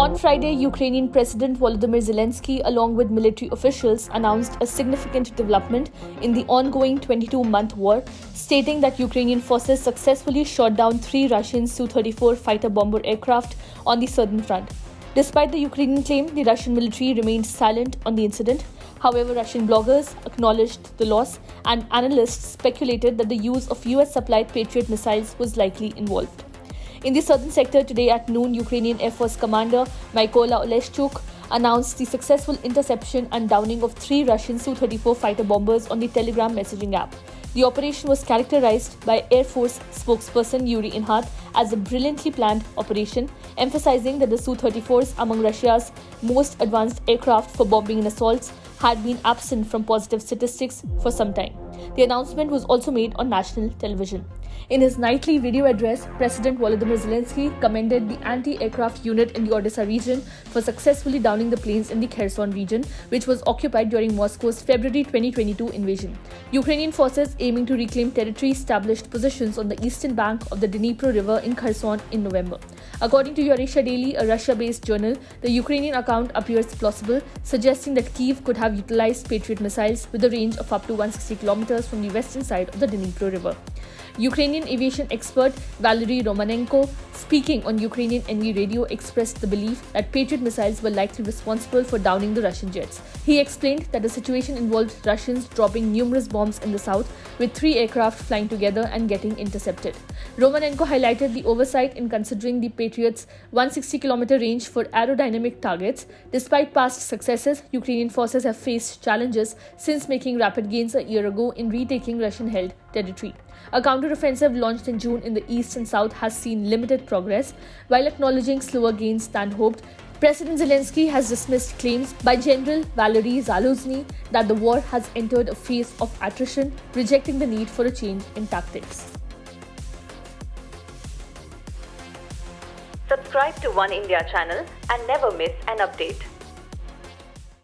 On Friday, Ukrainian President Volodymyr Zelensky, along with military officials, announced a significant development in the ongoing 22-month war, stating that Ukrainian forces successfully shot down 3 Russian Su-34 fighter bomber aircraft on the southern front. Despite the Ukrainian claim, the Russian military remained silent on the incident. However, Russian bloggers acknowledged the loss, and analysts speculated that the use of US-supplied Patriot missiles was likely involved. In the southern sector today at noon, Ukrainian Air Force Commander Mykola Oleshchuk announced the successful interception and downing of 3 Russian Su-34 fighter bombers on the Telegram messaging app. The operation was characterized by Air Force spokesperson Yuri Inhat as a brilliantly planned operation, emphasizing that the Su-34s, among Russia's most advanced aircraft for bombing and assaults, had been absent from positive statistics for some time. The announcement was also made on national television. In his nightly video address, President Volodymyr Zelensky commended the anti-aircraft unit in the Odessa region for successfully downing the planes in the Kherson region, which was occupied during Moscow's February 2022 invasion. Ukrainian forces aiming to reclaim territory established positions on the eastern bank of the Dnipro River in Kherson in November. According to Eurasia Daily, a Russia-based journal, the Ukrainian account appears plausible, suggesting that Kyiv could have utilized Patriot missiles with a range of up to 160 kilometers from the western side of the Dnipro River. Ukrainian aviation expert Valery Romanenko, speaking on Ukrainian NV radio, expressed the belief that Patriot missiles were likely responsible for downing the Russian jets. He explained that the situation involved Russians dropping numerous bombs in the south, with 3 aircraft flying together and getting intercepted. Romanenko highlighted the oversight in considering the Patriots' 160-kilometer range for aerodynamic targets. Despite past successes, Ukrainian forces have faced challenges since making rapid gains a year ago in retaking Russian-held territory. A counter-offensive launched in June in the east and south has seen limited progress. While acknowledging slower gains than hoped, President Zelensky has dismissed claims by General Valery Zaluzny that the war has entered a phase of attrition, rejecting the need for a change in tactics. Subscribe to One India channel and never miss an update.